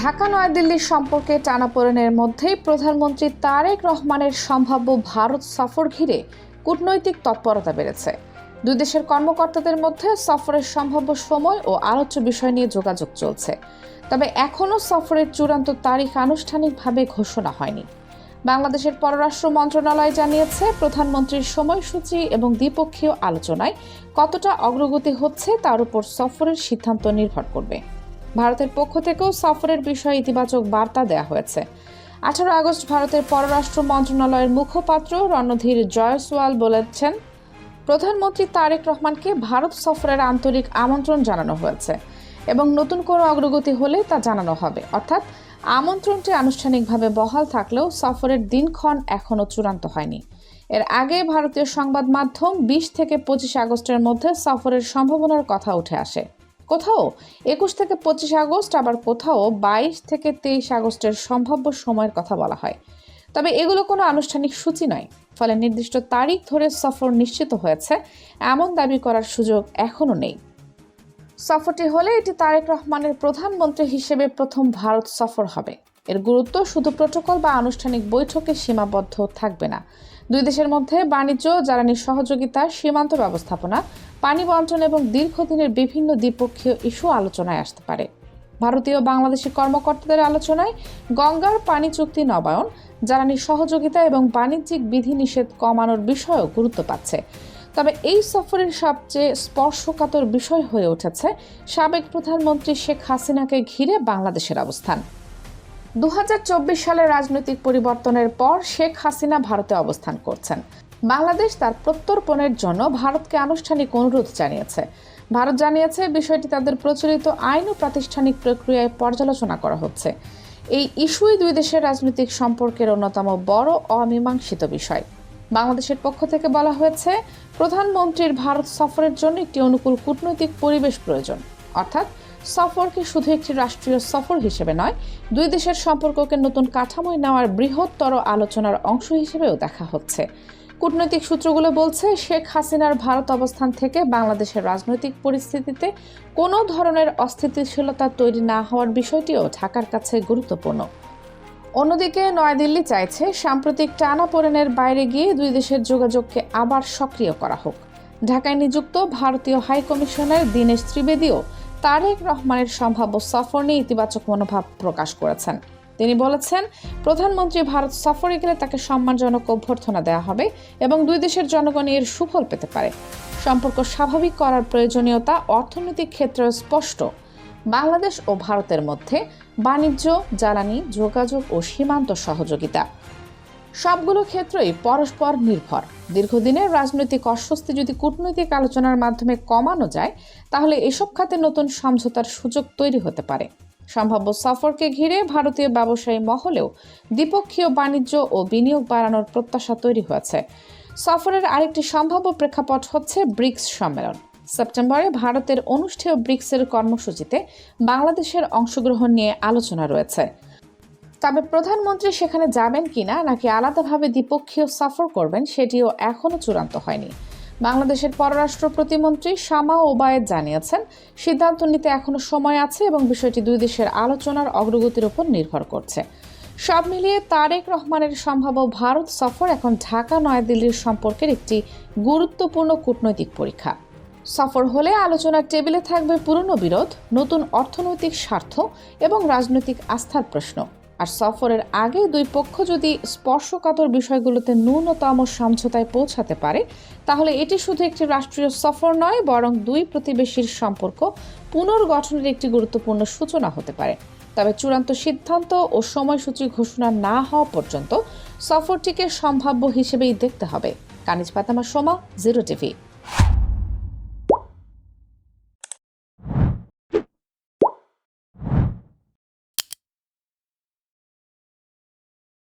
ঢাকা নয়াদিল্লির সম্পর্কে টানাপোড়েনের মধ্যেই প্রধানমন্ত্রী তারেক রহমানের সম্ভাব্য ভারত সফর ঘিরে কূটনৈতিক তৎপরতা বেড়েছে। দুই দেশের কর্মকর্তাদের মধ্যে সফরের সম্ভাব্য সময় ও আলোচ্য বিষয় নিয়ে যোগাযোগ চলছে। তবে এখনও সফরের চূড়ান্ত তারিখ আনুষ্ঠানিকভাবে ঘোষণা হয়নি। বাংলাদেশের পররাষ্ট্র মন্ত্রণালয় জানিয়েছে, প্রধানমন্ত্রীর সময়সূচি এবং দ্বিপক্ষীয় আলোচনায় কতটা অগ্রগতি হচ্ছে তার উপর সফরের সিদ্ধান্ত নির্ভর করবে। ভারতের পক্ষ থেকেও সফরের বিষয়ে ইতিবাচক বার্তা দেওয়া হয়েছে। 18 আগস্ট ভারতের পররাষ্ট্র মন্ত্রণালয়ের মুখপাত্র রণধীর জয়সওয়াল বলেছেন, প্রধানমন্ত্রী তারেক রহমানকে ভারত সফরের আন্তরিক আমন্ত্রণ জানানো হয়েছে এবং নতুন কোনো অগ্রগতি হলে তা জানানো হবে। অর্থাৎ আমন্ত্রণটি আনুষ্ঠানিকভাবে বহাল থাকলেও সফরের দিনক্ষণ এখনও চূড়ান্ত হয়নি। এর আগে ভারতীয় সংবাদ মাধ্যম 20 থেকে 25 আগস্টের মধ্যে সফরের সম্ভাবনার কথা উঠে আসে। কোথাও 21 থেকে 25 আগস্ট, আবার কোথাও 22 থেকে 23 আগস্টের সম্ভাব্য সময়ের কথা বলা হয়। তবে এগুলো কোনো আনুষ্ঠানিক সূচি নয়, ফলে নির্দিষ্ট তারিখ ধরে সফর নিশ্চিত হয়েছে এমন দাবি করার সুযোগ এখনও নেই। সফরটি হলে এটি তারেক রহমানের প্রধানমন্ত্রী হিসেবে প্রথম ভারত সফর হবে। এর গুরুত্ব শুধু প্রোটোকল বা আনুষ্ঠানিক বৈঠকে সীমাবদ্ধ থাকবে না। দুই দেশের মধ্যে বাণিজ্য, জ্বালানি সহযোগিতা, সীমান্ত ব্যবস্থাপনা, পানি বণ্টন এবং দীর্ঘদিনের বিভিন্ন দ্বিপক্ষীয় ইস্যু আলোচনায় আসতে পারে। ভারতীয় বাংলাদেশি কর্মকর্তাদের আলোচনায় গঙ্গার পানি চুক্তি নবায়ন, জ্বালানি সহযোগিতা এবং বাণিজ্যিক বিধিনিষেধ কমানোর বিষয়ও গুরুত্ব পাচ্ছে। তবে এই সফরের সবচেয়ে স্পর্শকাতর বিষয় হয়ে উঠেছে সাবেক প্রধানমন্ত্রী শেখ হাসিনাকে ঘিরে বাংলাদেশের অবস্থান। 2024 সালের রাজনৈতিক পরিবর্তনের পর শেখ হাসিনা ভারতে অবস্থান করছেন। বাংলাদেশ তার প্রত্যর্পণের জন্য ভারতকে আনুষ্ঠানিক অনুরোধ জানিয়েছে। ভারত জানিয়েছে, বিষয়টি তাদের প্রচলিত আইন ও প্রাতিষ্ঠানিক প্রক্রিয়ায় পর্যালোচনা করা হচ্ছে। এই ইস্যুই দুই দেশের রাজনৈতিক সম্পর্কের অন্যতম বড় অমীমাংসিত বিষয়। বাংলাদেশের পক্ষ থেকে বলা হয়েছে, প্রধানমন্ত্রীর ভারত সফরের জন্য একটি অনুকূল কূটনৈতিক পরিবেশ প্রয়োজন। অর্থাৎ সফরকে শুধু একটি রাষ্ট্রীয় সফর হিসেবে নয়, দুই দেশের সম্পর্ককে নতুন কাঠামোয় নেওয়ার বৃহত্তর আলোচনার অংশ হিসেবেও দেখা হচ্ছে। কূটনৈতিক সূত্রগুলো বলছে, শেখ হাসিনার ভারত অবস্থান থেকে বাংলাদেশের রাজনৈতিক পরিস্থিতিতে কোনো ধরনের অস্থিতিশীলতা তৈরি না হওয়ার বিষয়টিও ঢাকার কাছে গুরুত্বপূর্ণ। অন্যদিকে নয়াদিল্লি চাইছে, সাম্প্রতিক টানাপোড়েনের বাইরে গিয়ে দুই দেশের যোগাযোগকে আবার সক্রিয় করা হোক। ঢাকায় নিযুক্ত ভারতীয় হাইকমিশনার দীনেশ ত্রিবেদীও তারেক রহমানের সম্ভাব্য সফর নিয়ে ইতিবাচক মনোভাব প্রকাশ করেছেন। তিনি বলেছেন, প্রধানমন্ত্রী ভারত সফরে গেলে তাকে সম্মানজনক অভ্যর্থনা দেওয়া হবে এবং দুই দেশের জনগণ এর সুফল পেতে পারে। সম্পর্ক স্বাভাবিক করার প্রয়োজনীয়তা অর্থনৈতিক ক্ষেত্রে স্পষ্ট। বাংলাদেশ ও ভারতের মধ্যে বাণিজ্য, জ্বালানি, যোগাযোগ ও সীমান্ত সহযোগিতা সবগুলো ক্ষেত্রেই পরস্পর নির্ভর। দীর্ঘদিনের রাজনৈতিক অস্বস্তি যদি কূটনৈতিক আলোচনার মাধ্যমে কমানো যায়, তাহলে এসব খাতে নতুন সমঝোতার সুযোগ তৈরি হতে পারে। সম্ভাব্য সফরকে ঘিরে ভারতীয় ব্যবসায়ী মহলেও দ্বিপক্ষীয় বাণিজ্য ও বিনিয়োগ বাড়ানোর প্রত্যাশা তৈরি হয়েছে। সফরের আরেকটি সম্ভাব্য প্রেক্ষাপট হচ্ছে ব্রিক্স সম্মেলন। সেপ্টেম্বরে ভারতের অনুষ্ঠেয় ব্রিক্সের কর্মসূচিতে বাংলাদেশের অংশগ্রহণ নিয়ে আলোচনা রয়েছে। তবে প্রধানমন্ত্রী সেখানে যাবেন কিনা, নাকি আলাদাভাবে দ্বিপক্ষীয় সফর করবেন, সেটিও এখনও চূড়ান্ত হয়নি। বাংলাদেশের পররাষ্ট্র প্রতিমন্ত্রী শামা ওবায়েদ জানিয়েছেন, সিদ্ধান্ত নিতে এখনও সময় আছে এবং বিষয়টি দুই দেশের আলোচনার অগ্রগতির উপর নির্ভর করছে। সব মিলিয়ে তারেক রহমানের সম্ভাব্য ভারত সফর এখন ঢাকা নয়াদিল্লির সম্পর্কের একটি গুরুত্বপূর্ণ কূটনৈতিক পরীক্ষা। সফর হলে আলোচনার টেবিলে থাকবে পুরনো বিরোধ, নতুন অর্থনৈতিক স্বার্থ এবং রাজনৈতিক আস্থার প্রশ্ন। আর সফরের আগে দুই পক্ষ যদি স্পর্শকাতর বিষয়গুলোতে ন্যূনতম সমঝোতায় পৌঁছাতে পারে, তাহলে এটি শুধু একটি রাষ্ট্রীয় সফর নয়, বরং দুই প্রতিবেশীর সম্পর্ক পুনর্গঠনের একটি গুরুত্বপূর্ণ সূচনা হতে পারে। তবে চূড়ান্ত সিদ্ধান্ত ও সময়সূচি ঘোষণা না হওয়া পর্যন্ত সফরটিকে সম্ভাব্য হিসেবেই দেখতে হবে। কানিজ ফাতেমা, সোমা, 0 টিভি।